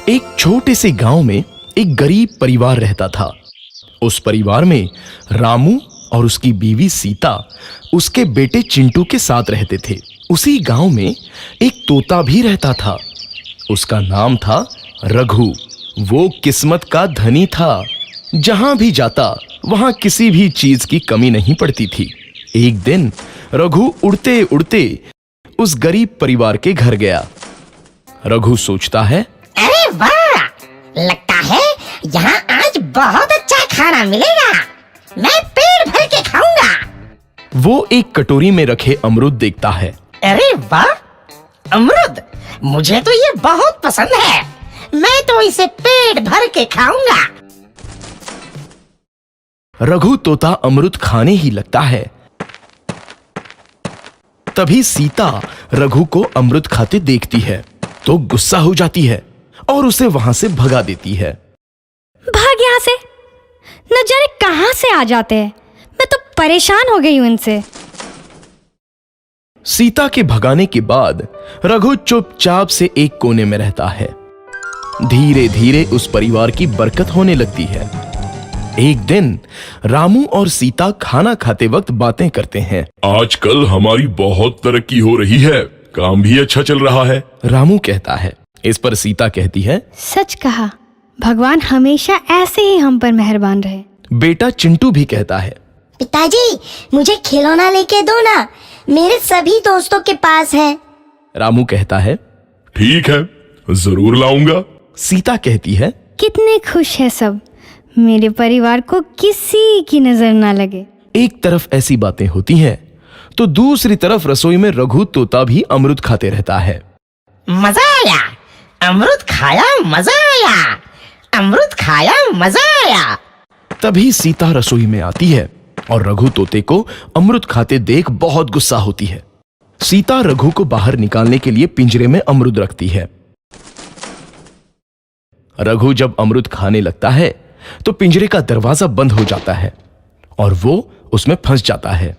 एक छोटे से गांव में एक गरीब परिवार रहता था। उस परिवार में रामू और उसकी बीवी सीता उसके बेटे चिंटू के साथ रहते थे। उसी गांव में एक तोता भी रहता था। उसका नाम था रघु। वो किस्मत का धनी था। जहां भी जाता वहां किसी भी चीज की कमी नहीं पड़ती थी। एक दिन रघु उड़ते उड़ते उस गरीब परिवार के घर गया। रघु सोचता है, अरे वाह, लगता है यहाँ आज बहुत अच्छा खाना मिलेगा। मैं पेट भर के खाऊंगा। वो एक कटोरी में रखे अमरूद देखता है। अरे वाह, अमरूद, मुझे तो ये बहुत पसंद है। मैं तो इसे पेट भर के खाऊंगा। रघु तोता अमरूद खाने ही लगता है। तभी सीता रघु को अमरूद खाते देखती है तो गुस्सा हो जाती है और उसे वहां से भगा देती है। भाग यहाँ से, न जाने कहां से आ जाते हैं। मैं तो परेशान हो गई हूं इनसे। सीता के भगाने के बाद रघु चुपचाप से एक कोने में रहता है। धीरे धीरे उस परिवार की बरकत होने लगती है। एक दिन रामू और सीता खाना खाते वक्त बातें करते हैं। आजकल हमारी बहुत तरक्की हो रही है, काम भी अच्छा चल रहा है। रामू कहता है। इस पर सीता कहती है, सच कहा, भगवान हमेशा ऐसे ही हम पर मेहरबान रहे। बेटा चिंटू भी कहता है, पिताजी, मुझे खिलौना लेके दो ना, मेरे सभी दोस्तों के पास है। रामू कहता है, ठीक है, जरूर लाऊंगा। सीता कहती है, कितने खुश है सब, मेरे परिवार को किसी की नजर ना लगे। एक तरफ ऐसी बातें होती हैं तो दूसरी तरफ रसोई में रघु तोता भी अमरूद खाते रहता है। मजा आया, अमरूद खाया, मजा आया, अमरूद खाया, मजा आया। तभी सीता रसोई में आती है और रघु तोते को अमरूद खाते देख बहुत गुस्सा होती है। सीता रघु को बाहर निकालने के लिए पिंजरे में अमरूद रखती है। रघु जब अमरूद खाने लगता है तो पिंजरे का दरवाजा बंद हो जाता है और वो उसमें फंस जाता है।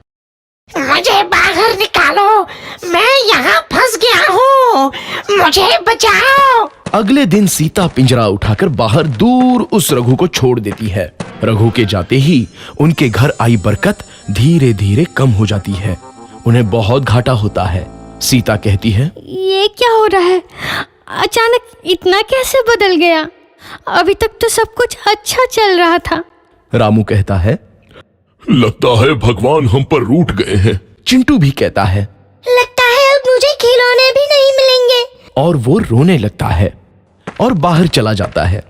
मुझे बाहर निकालो, मैं यहाँ फंस गया हूँ, मुझे बचाओ। अगले दिन सीता पिंजरा उठाकर बाहर दूर उस रघु को छोड़ देती है। रघु के जाते ही उनके घर आई बरकत धीरे धीरे कम हो जाती है। उन्हें बहुत घाटा होता है। सीता कहती है, ये क्या हो रहा है? अचानक इतना कैसे बदल गया? अभी तक तो सब कुछ अच्छा चल रहा था। रामू कहता है, लगता है भगवान हम पर रूठ गए हैं। चिंटू भी कहता है, लगता है अब मुझे खिलौने भी नहीं मिलेंगे। और वो रोने लगता है और बाहर चला जाता है।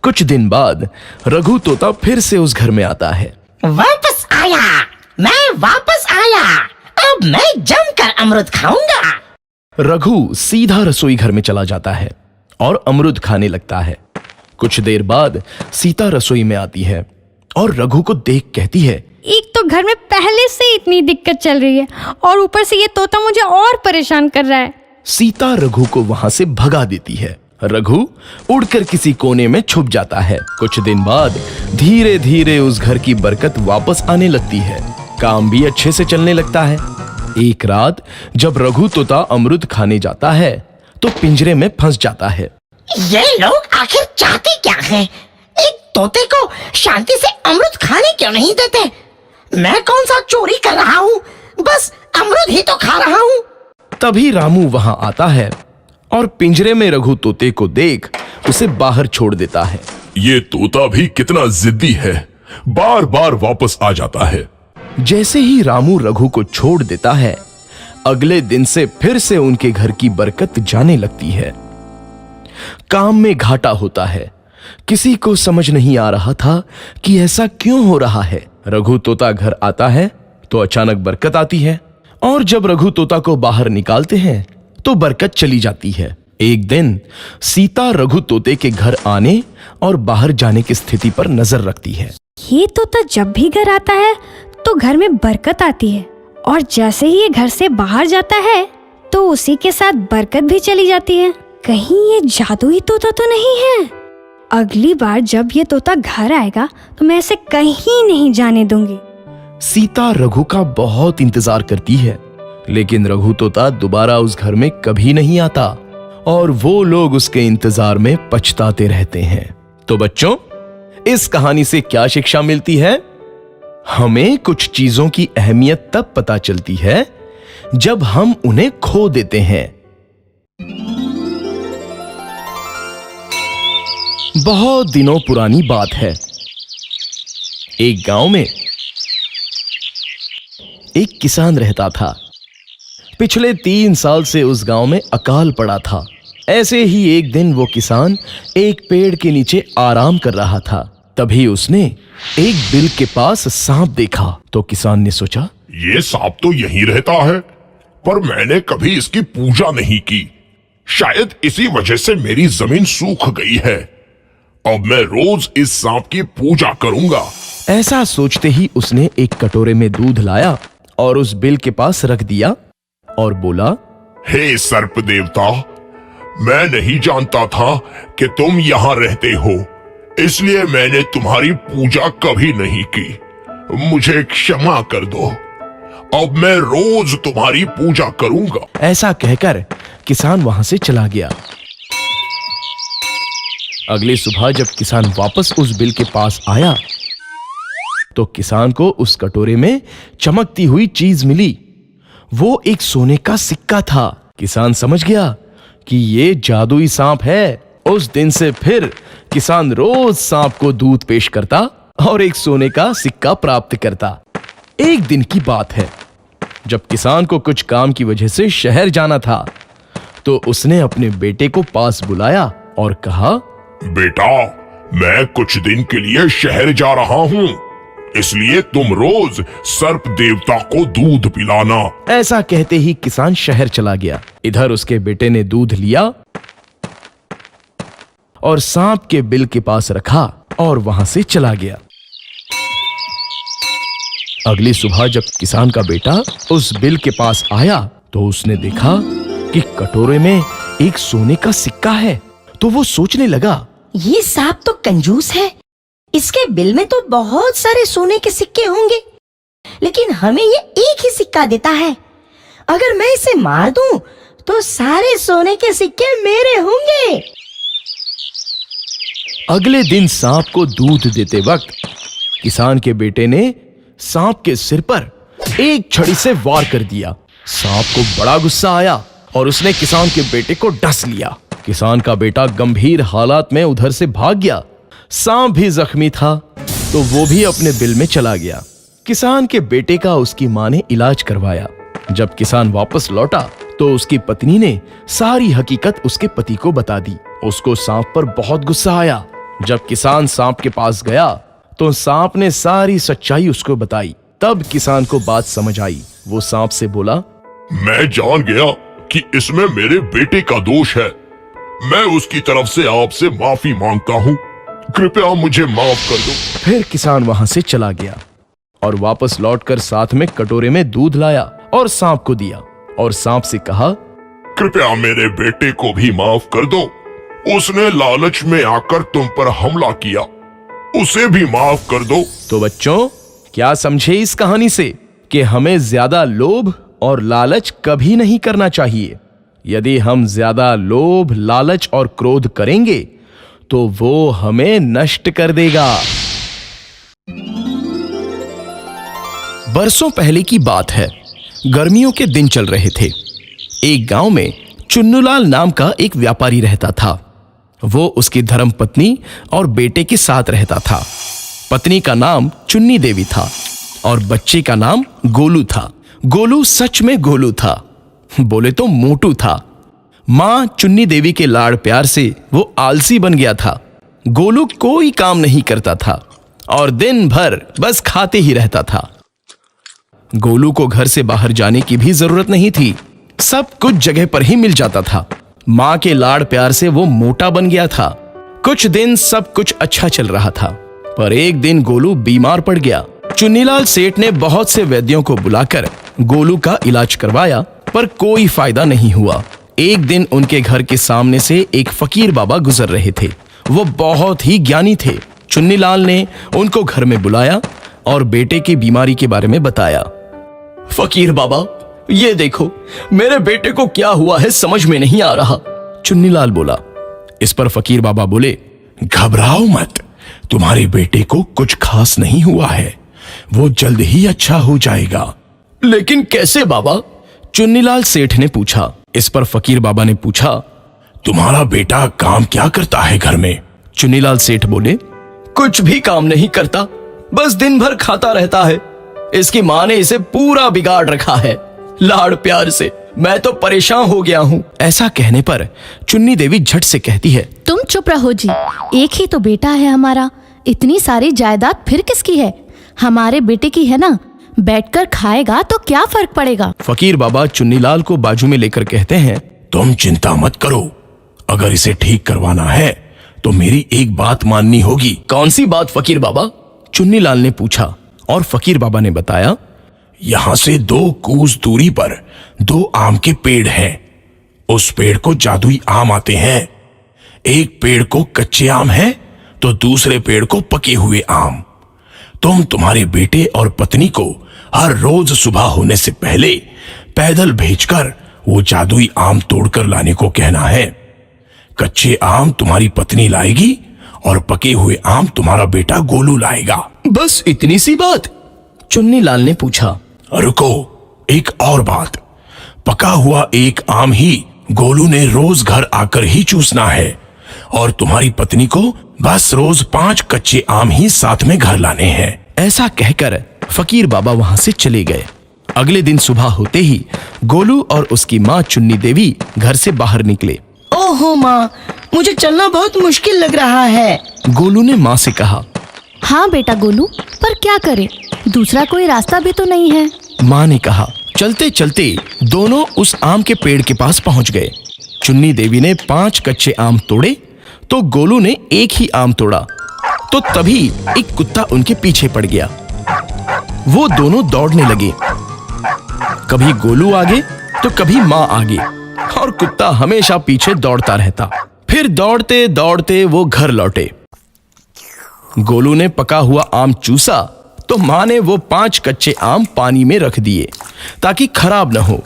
कुछ दिन बाद रघु तोता फिर से उस घर में आता है। वापस आया, मैं वापस आया, अब मैं जमकर अमरूद खाऊंगा। रघु सीधा रसोई घर में चला जाता है और अमरूद खाने लगता है। कुछ देर बाद सीता रसोई में आती है और रघु को देख कहती है, एक तो घर में पहले से इतनी दिक्कत चल रही है और ऊपर से ये तोता मुझे और परेशान कर रहा है। सीता रघु को वहां से भगा देती है। रघु उड़कर किसी कोने में छुप जाता है। कुछ दिन बाद धीरे धीरे उस घर की बरकत वापस आने लगती है। काम भी अच्छे से चलने लगता है। एक रात जब रघु तोता अमरूद खाने जाता है तो पिंजरे में फंस जाता है। ये लोग आखिर चाहते क्या हैं? एक तोते को शांति से अमरूद खाने क्यों नहीं देते? मैं कौन सा चोरी कर रहा हूँ? बस अमरूद ही तो खा रहा हूँ। तभी रामू वहां आता है और पिंजरे में रघु तोते को देख उसे बाहर छोड़ देता है। ये तोता भी कितना जिद्दी है, बार बार वापस आ जाता है। जैसे ही रामू रघु को छोड़ देता है, अगले दिन से फिर से उनके घर की बरकत जाने लगती है। काम में घाटा होता है। किसी को समझ नहीं आ रहा था कि ऐसा क्यों हो रहा है। रघु तोता घर आता है तो अचानक बरकत आती है और जब रघु तोता को बाहर निकालते हैं तो बरकत चली जाती है। एक दिन सीता रघु तोते के घर आने और बाहर जाने की स्थिति पर नजर रखती है। ये तोता जब भी घर आता है तो घर में बरकत आती है और जैसे ही ये घर से बाहर जाता है तो उसी के साथ बरकत भी चली जाती है। कहीं ये जादुई तोता तो नहीं है? अगली बार जब ये तोता घर आएगा तो मैं इसे कहीं नहीं जाने दूंगी। सीता रघु का बहुत इंतजार करती है लेकिन रघु तोता दोबारा उस घर में कभी नहीं आता। और वो लोग उसके इंतजार में पछताते रहते हैं। तो बच्चों, इस कहानी से क्या शिक्षा मिलती है? हमें कुछ चीजों की अहमियत तब पता चलती है जब हम उन्हें खो देते हैं। बहुत दिनों पुरानी बात है। एक गांव में एक किसान रहता था। पिछले 3 साल से उस गांव में अकाल पड़ा था। ऐसे ही एक दिन वो किसान एक पेड़ के नीचे आराम कर रहा था। तभी उसने एक बिल के पास सांप देखा। तो किसान ने सोचा, ये सांप तो यहीं रहता है, पर मैंने कभी इसकी पूजा नहीं की। शायद इसी वजह से मेरी जमीन सूख गई है। अब मैं रोज इस सांप की पूजा करूंगा। ऐसा सोचते ही उसने एक कटोरे में दूध लाया और उस बिल के पास रख दिया और बोला, हे सर्प देवता, मैं नहीं जानता था कि तुम यहाँ रहते हो, इसलिए मैंने तुम्हारी पूजा कभी नहीं की। मुझे क्षमा कर दो। अब मैं रोज तुम्हारी पूजा करूंगा। ऐसा कहकर किसान वहां से चला गया। अगली सुबह जब किसान वापस उस बिल के पास आया तो किसान को उस कटोरे में चमकती हुई चीज मिली। वो एक सोने का सिक्का था। किसान समझ गया कि ये जादुई सांप है। उस दिन से फिर किसान रोज सांप को दूध पेश करता और एक सोने का सिक्का प्राप्त करता। एक दिन की बात है, जब किसान को कुछ काम की वजह से शहर जाना था तो उसने अपने बेटे को पास बुलाया और कहा, बेटा, मैं कुछ दिन के लिए शहर जा रहा हूँ, इसलिए तुम रोज सर्प देवता को दूध पिलाना। ऐसा कहते ही किसान शहर चला गया। इधर उसके बेटे ने दूध लिया और सांप के बिल के पास रखा और वहां से चला गया। अगली सुबह जब किसान का बेटा उस बिल के पास आया तो उसने देखा कि कटोरे में एक सोने का सिक्का है। तो वो सोचने लगा, ये सांप तो कंजूस है। इसके बिल में तो बहुत सारे सोने के सिक्के होंगे, लेकिन हमें ये एक ही सिक्का देता है। अगर मैं इसे मार दूं तो सारे सोने के सिक्के मेरे होंगे। अगले दिन सांप को दूध देते वक्त किसान के बेटे ने सांप के सिर पर एक छड़ी से वार कर दिया। सांप को बड़ा गुस्सा आया और उसने किसान के बेटे को डस लिया। किसान का बेटा गंभीर हालात में उधर से भाग गया। सांप भी जख्मी था तो वो भी अपने बिल में चला गया। किसान के बेटे का उसकी मां ने इलाज करवाया। जब किसान वापस लौटा तो उसकी पत्नी ने सारी हकीकत उसके पति को बता दी। उसको सांप पर बहुत गुस्सा आया। जब किसान सांप के पास गया तो सांप ने सारी सच्चाई उसको बताई। तब किसान को बात समझ आई। वो सांप से बोला, मैं जान गया कि इसमें मेरे बेटे का दोष है। मैं उसकी तरफ से आपसे माफी मांगता हूँ। कृपया मुझे माफ कर दो। फिर किसान वहां से चला गया और वापस लौटकर साथ में कटोरे में दूध लाया और सांप को दिया और सांप से कहा, कृपया मेरे बेटे को भी माफ कर दो। उसने लालच में आकर तुम पर हमला किया, उसे भी माफ कर दो। तो बच्चों, क्या समझे इस कहानी से कि हमें ज्यादा लोभ और लालच कभी नहीं करना चाहिए। यदि हम ज्यादा लोभ, लालच और क्रोध करेंगे तो वो हमें नष्ट कर देगा। बरसों पहले की बात है। गर्मियों के दिन चल रहे थे। एक गांव में चुन्नूलाल नाम का एक व्यापारी रहता था। वो उसकी धर्मपत्नी और बेटे के साथ रहता था। पत्नी का नाम चुन्नी देवी था और बच्चे का नाम गोलू था। गोलू सच में गोलू था, बोले तो मोटू था। मां चुन्नी देवी के लाड़ प्यार से वो आलसी बन गया था। गोलू कोई काम नहीं करता था और दिन भर बस खाते ही रहता था। गोलू को घर से बाहर जाने की भी जरूरत नहीं थी। सब कुछ जगह पर ही मिल जाता था। मां के लाड़ प्यार से वो मोटा बन गया था। कुछ दिन सब कुछ अच्छा चल रहा था, पर एक दिन गोलू बीमार पड़ गया। चुन्नीलाल सेठ ने बहुत से वैद्यों को बुलाकर गोलू का इलाज करवाया, पर कोई फायदा नहीं हुआ। एक दिन उनके घर के सामने से एक फकीर बाबा गुजर रहे थे। वो बहुत ही ज्ञानी थे। चुन्नीलाल ने उनको घर में बुलाया और बेटे की बीमारी के बारे में बताया। फकीर बाबा, ये देखो, मेरे बेटे को क्या हुआ है समझ में नहीं आ रहा। चुन्नीलाल बोला। इस पर फकीर बाबा बोले, घबराओ मत, तुम्हारे बेटे को कुछ खास नहीं हुआ है, वो जल्द ही अच्छा हो जाएगा। लेकिन कैसे बाबा? चुन्नीलाल सेठ ने पूछा। इस पर फकीर बाबा ने पूछा, तुम्हारा बेटा काम क्या करता है घर में? चुन्नीलाल सेठ बोले, कुछ भी काम नहीं करता, बस दिन भर खाता रहता है। इसकी माँ ने इसे पूरा बिगाड़ रखा है, लाड़ प्यार से मैं तो परेशान हो गया हूँ। ऐसा कहने पर चुन्नी देवी झट से कहती है, तुम चुप रहो जी, एक ही तो बेटा है हमारा, इतनी सारी जायदाद फिर किसकी है? हमारे बेटे की है ना, बैठकर खाएगा तो क्या फर्क पड़ेगा। फकीर बाबा चुन्नीलाल को बाजू में लेकर कहते हैं, तुम चिंता मत करो, अगर इसे ठीक करवाना है तो मेरी एक बात माननी होगी। कौन सी बात फकीर बाबा? चुन्नीलाल ने पूछा और फकीर बाबा ने बताया, यहां से 2 कोस दूरी पर 2 आम के पेड़ हैं। उस पेड़ को जादुई आम आते हैं। एक पेड़ को कच्चे आम है तो दूसरे पेड़ को पके हुए आम। तुम तुम्हारे बेटे और पत्नी को हर रोज सुबह होने से पहले पैदल भेजकर वो जादुई आम तोड़कर लाने को कहना है। कच्चे आम तुम्हारी पत्नी लाएगी और पके हुए आम तुम्हारा बेटा गोलू लाएगा। बस इतनी सी बात? चुन्नीलाल ने पूछा। रुको, एक और बात, पका हुआ एक आम ही गोलू ने रोज घर आकर ही चूसना है और तुम्हारी पत्नी को बस रोज 5 कच्चे आम ही साथ में घर लाने हैं। ऐसा कहकर फकीर बाबा वहां से चले गए। अगले दिन सुबह होते ही गोलू और उसकी माँ चुन्नी देवी घर से बाहर निकले। ओहो माँ, मुझे चलना बहुत मुश्किल लग रहा है। गोलू ने माँ से कहा। हाँ बेटा गोलू, पर क्या करे, दूसरा कोई रास्ता भी तो नहीं है। माँ ने कहा। चलते चलते दोनों उस आम के पेड़ के पास पहुंच गए। चुन्नी देवी ने 5 कच्चे आम तोड़े तो गोलू ने एक ही आम तोड़ा। तो तभी एक कुत्ता उनके पीछे पड़ गया। वो दोनों दौड़ने लगे, कभी गोलू आगे तो कभी माँ आगे, और कुत्ता हमेशा पीछे दौड़ता रहता। फिर दौड़ते दौड़ते वो घर लौटे। गोलू ने पका हुआ आम चूसा तो माँ ने वो 5 कच्चे आम पानी में रख दिए ताकि खराब न हो।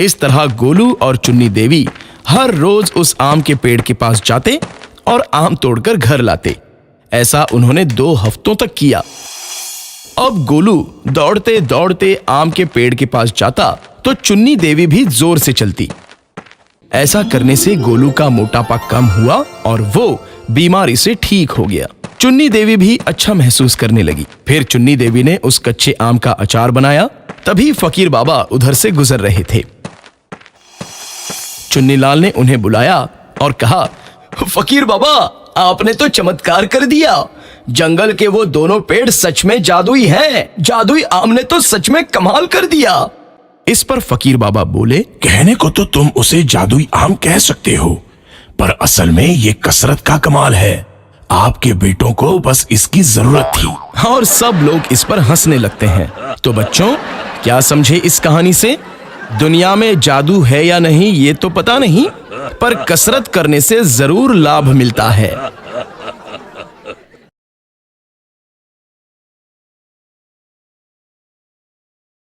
इस तरह गोलू और चुन्नी देवी हर रोज उस आम के पेड़ के पास जाते और आम तोड़कर घर लाते। ऐसा उन्होंने 2 हफ्तों तक किया। अब गोलू दौड़ते दौड़ते आम के पेड़ के पास जाता तो चुन्नी देवी भी जोर से चलती। ऐसा करने से गोलू का मोटापा कम हुआ और वो बीमारी से ठीक हो गया। चुन्नी देवी भी अच्छा महसूस करने लगी। फिर चुन्नी देवी ने उस कच्चे आम का अचार बनाया। तभी फकीर बाबा उधर से गुजर रहे थे। चुन्नीलाल ने उन्हें बुलाया और कहा, फकीर बाबा, आपने तो चमत्कार कर दिया। जंगल के वो दोनों पेड़ सच में जादुई हैं। जादुई आम ने तो सच में कमाल कर दिया। इस पर फकीर बाबा बोले, कहने को तो तुम उसे जादुई आम कह सकते हो, पर असल में ये कसरत का कमाल है। आपके बेटों को बस इसकी जरूरत थी। और सब लोग इस पर हंसने लगते हैं। तो बच्चों, क्या समझे इस कहानी से? दुनिया में जादू है या नहीं ये तो पता नहीं, पर कसरत करने से जरूर लाभ मिलता है।